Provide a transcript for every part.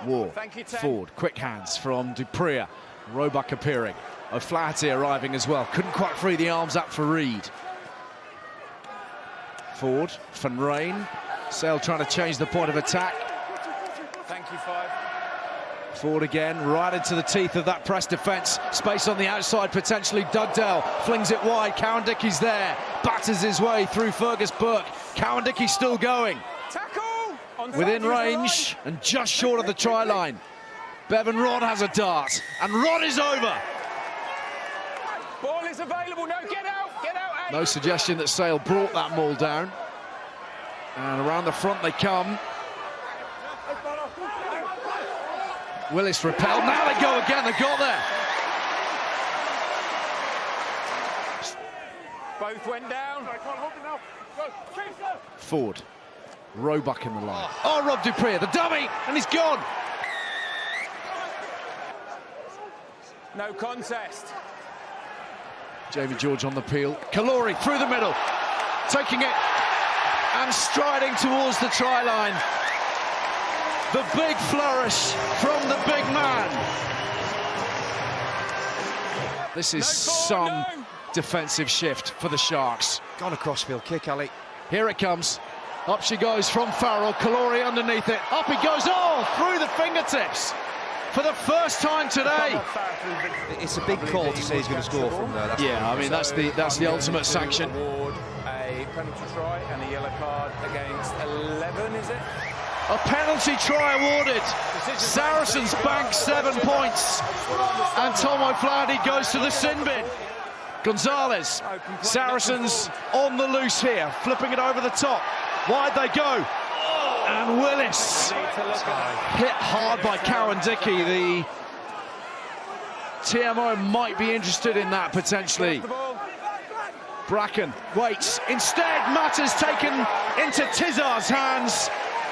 War, forward, quick hands from Dupree. Roebuck appearing. O'Flaherty arriving as well. Couldn't quite free the arms up for Reid. Forward, Van Rijn. Sale trying to change the point of attack. Thank you, 5. Forward again, right into the teeth of that press defence. Space on the outside, potentially Dugdale. Flings it wide, Cowan-Dickey's there. Batters his way through Fergus Burke. Cowan-Dickey still going. Tackle! Within range and just short of the try line. Bevan Rod has a dart, and Rod is over. Ball is available, no, get out, Ace. No suggestion that Sale brought that maul down. And around the front they come. Willis repelled, now they go again, they got there. Both went down. Forward, Roebuck in the line. Oh, Rob Dupree, the dummy, and he's gone. No contest. Jamie George on the peel. Caluori through the middle, taking it and striding towards the try line. The big flourish from the big man. This is some defensive shift for the Sharks. Gone a crossfield kick, Ali. Here it comes. Up she goes from Farrell. Caluori underneath it. Up he goes. Oh, through the fingertips. For the first time today. It's a big call to say he's going to score from there. Yeah, I mean, that's the ultimate sanction. Award a penalty try and a yellow card against 11, is it? A penalty try awarded. Saracens bank 7 points. And Tom O'Flaherty goes to the sin bin. Gonzalez, Saracens on the loose here, flipping it over the top. Wide they go. And Willis hit hard by Cowan-Dickey. The TMO might be interested in that potentially. Bracken waits. Instead, matters taken into Tizar's hands.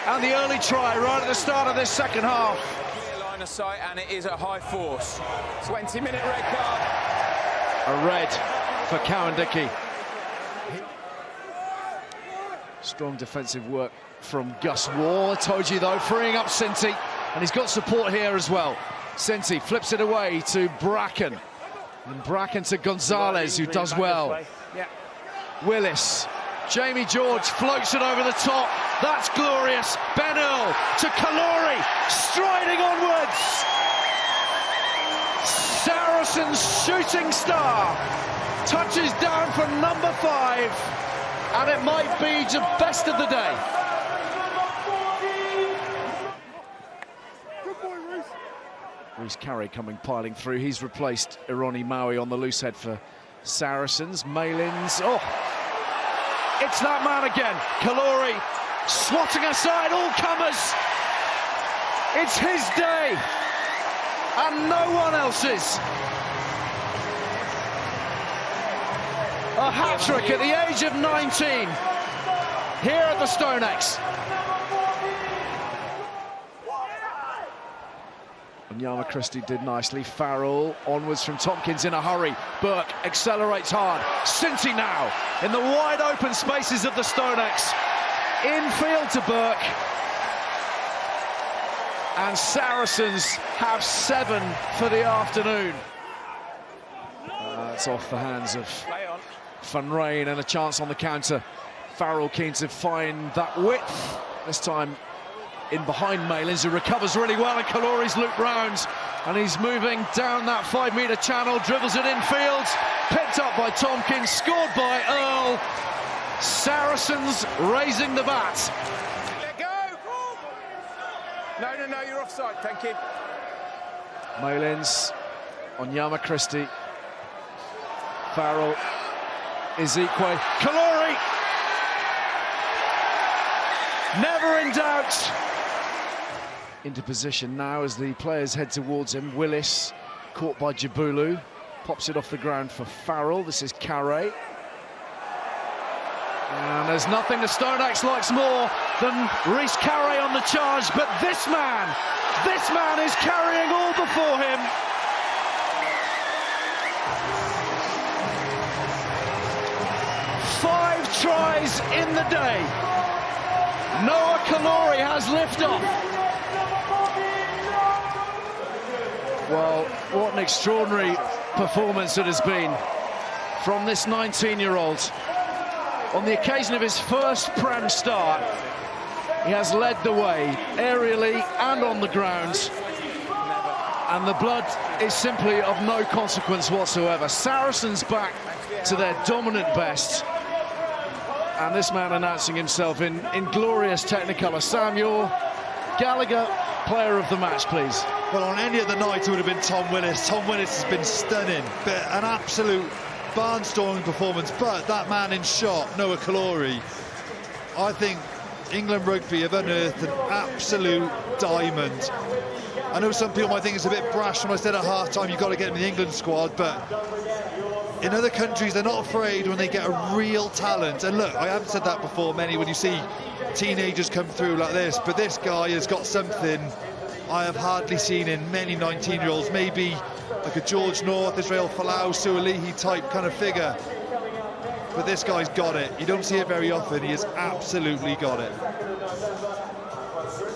And the early try right at the start of this second half. Line of sight, and it is at high force. 20-minute red card. A red for Cowan-Dickey. Strong defensive work from Gus Waugh. I told you though, freeing up Cinti, and he's got support here as well. Cinti flips it away to Bracken, and Bracken to Gonzalez, who does well. Willis, Jamie George floats it over the top. That's glorious. Ben Earl to Caluori, striding onwards. Saracens shooting star touches down for number 5. And it might be the best of the day. Reece Carey coming piling through. He's replaced Ironi Maui on the loose head for Saracens. Malins. Oh, it's that man again. Caluori swatting aside all comers. It's his day, and no one else's. A hat-trick at the age of 19 here at the Stonex. Onyama Christie did nicely. Farrell onwards from Tompkins in a hurry. Burke accelerates hard. Cinti now in the wide open spaces of the Stonex. Infield to Burke. And Saracens have 7 for the afternoon. That's off the hands of Van Rijn, and a chance on the counter. Farrell keen to find that width. This time in behind Malins, who recovers really well, and Caluori's looped round. And he's moving down that 5-metre channel, dribbles it infield. Picked up by Tompkins, scored by Earl. Saracens raising the bat. Let go! No, you're offside, thank you. Malins, Onyama Christie. Farrell, Ezekwe, Caluori, never in doubt. Into position now as the players head towards him. Willis, caught by Jabulu, pops it off the ground for Farrell. This is Carey. And there's nothing the Stonex likes more than Reece Carey on the charge, but this man is carrying all before him. Five tries in the day. Noah Caluori has liftoff. extraordinary performance it has been from this 19-year-old. On the occasion of his first Prem start, he has led the way, aerially and on the ground. And the blood is simply of no consequence whatsoever. Saracens back to their dominant best. And this man announcing himself in glorious Technicolor. Sam, your Gallagher player of the match, please. Well, on any other night, it would have been Tom Willis. Tom Willis has been stunning. An absolute barnstorming performance. But that man in shot, Noah Caluori, I think England Rugby have unearthed an absolute diamond. I know some people might think it's a bit brash when I said at half-time you've got to get him in the England squad, but in other countries they're not afraid when they get a real talent. And look, I haven't said that before, many, when you see teenagers come through like this, but this guy has got something I have hardly seen in many 19-year-olds, maybe like a George North, Israel Folau, Suolihi type kind of figure. But this guy's got it. You don't see it very often. He has absolutely got it.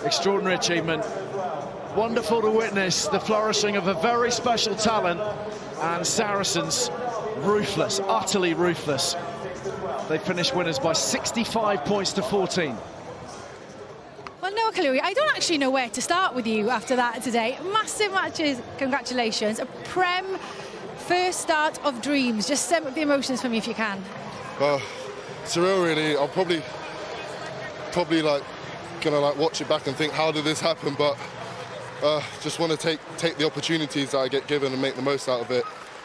Extraordinary achievement. Wonderful to witness the flourishing of a very special talent, and Saracens ruthless, utterly ruthless. They finished winners by 65 points to 14. Well, Noah Caluori, I don't actually know where to start with you after that today. Massive matches, congratulations. A Prem first start of dreams. Just sum up the emotions for me if you can. Surreal, really. I'll probably like gonna like watch it back and think, how did this happen? But just want to take the opportunities that I get given and make the most out of it.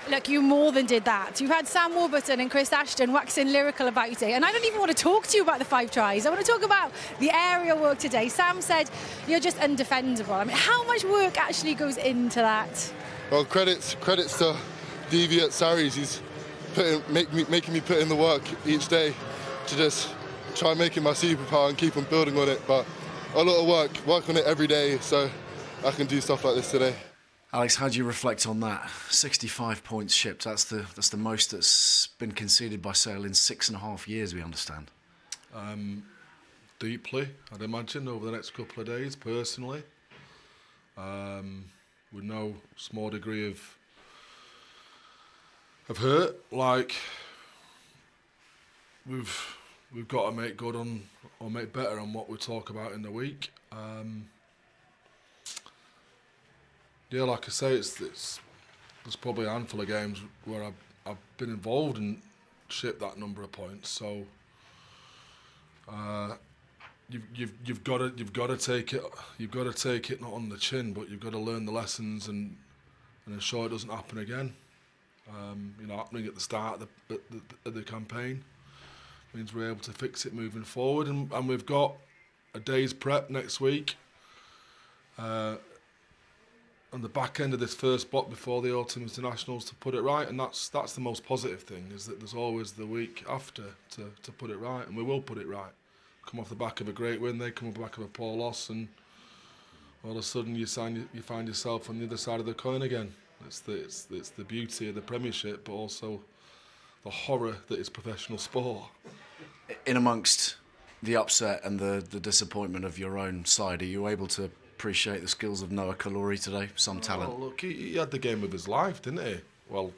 Look, you more than did that. You've had Sam Warburton and Chris Ashton waxing lyrical about it, and I don't even want to talk to you about the 5 tries. I want to talk about the aerial work today. Sam said you're just undefendable. I mean, how much work actually goes into that? Well, credits to DV at Sarries. He's making me put in the work each day to just try and make it my superpower and keep on building on it. But a lot of work on it every day, so I can do stuff like this today. Alex, how do you reflect on that? 65 points shipped. That's the most that's been conceded by Sale in 6.5 years, we understand. Deeply, I'd imagine, over the next couple of days, personally. With no small degree of hurt. Like, we've got to make good on, or make better on what we talk about in the week. Yeah, like I say, there's probably a handful of games where I've been involved and shipped that number of points. So you've got to take it. You've got to take it not on the chin, but you've got to learn the lessons and ensure it doesn't happen again. Happening at the start of the campaign means we're able to fix it moving forward, and we've got a day's prep next week. On the back end of this first block before the autumn internationals to put it right, and that's the most positive thing, is that there's always the week after to put it right, and we will put it right. Come off the back of a great win, they come off the back of a poor loss, and all of a sudden you find yourself on the other side of the coin again. It's the beauty of the Premiership, but also the horror that is professional sport. In amongst the upset and the disappointment of your own side, are you able to appreciate the skills of Noah Caluori today? Some talent. Oh, look, he had the game of his life, didn't he? Well,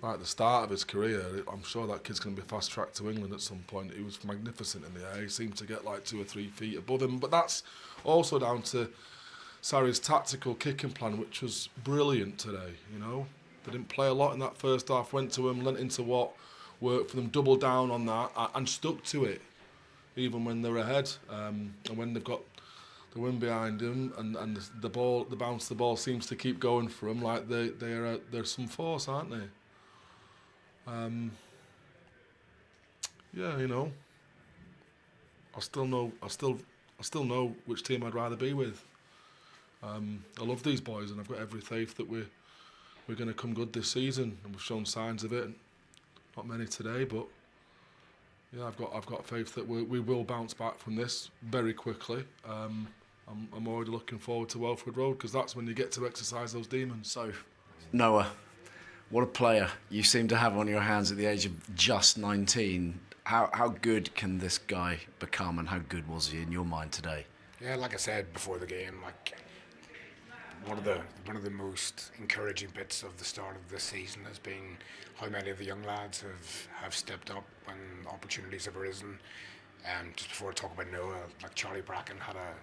right at the start of his career, I'm sure that kid's going to be fast-tracked to England at some point. He was magnificent in the air. He seemed to get like 2 or 3 feet above him. But that's also down to Sarri's tactical kicking plan, which was brilliant today, you know. They didn't play a lot in that first half, went to him, lent into what worked for them, doubled down on that and stuck to it, even when they're ahead. And when they've got the wind behind him and the bounce of the ball seems to keep going for them, like they're some force, aren't they? Yeah, you know. I still know which team I'd rather be with. I love these boys, and I've got every faith that we're going to come good this season, and we've shown signs of it. Not many today, but yeah, I've got faith that we will bounce back from this very quickly. I'm already looking forward to Welford Road, because that's when you get to exercise those demons. So, Noah, what a player you seem to have on your hands at the age of just 19. How good can this guy become, and how good was he in your mind today? Yeah, like I said before the game, one of the most encouraging bits of the start of this season has been how many of the young lads have stepped up when opportunities have arisen. Just before I talk about Noah, like Charlie Bracken had a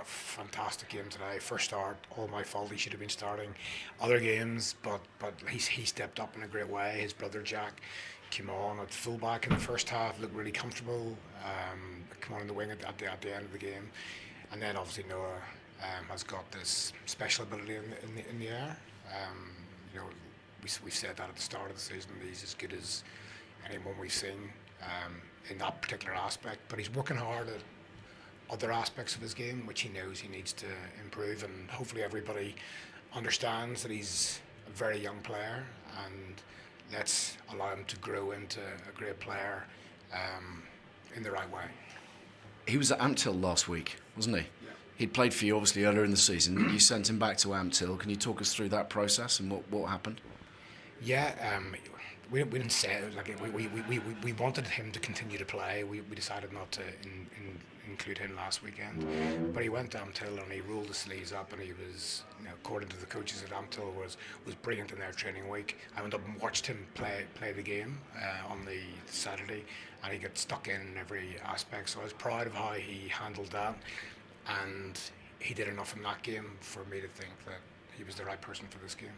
fantastic game today. First start, all my fault. He should have been starting other games, but he stepped up in a great way. His brother Jack came on at fullback in the first half, looked really comfortable. Come on in the wing at the end of the game, and then obviously Noah has got this special ability in the air. You know, we've said that at the start of the season. He's as good as anyone we've seen in that particular aspect, but he's working hard at other aspects of his game, which he knows he needs to improve, and hopefully everybody understands that he's a very young player, and let's allow him to grow into a great player in the right way. He was at Ampthill last week, wasn't he? Yeah. He'd played for you obviously earlier in the season. You sent him back to Ampthill. Can you talk us through that process and what happened? Yeah, we didn't say it. Like we wanted him to continue to play. We decided not to include him last weekend, but he went to Ampthill and he rolled the sleeves up, and he was, you know, according to the coaches at Ampthill, was brilliant in their training week. I went up and watched him play the game on the Saturday, and he got stuck in every aspect. So I was proud of how he handled that, and he did enough in that game for me to think that he was the right person for this game.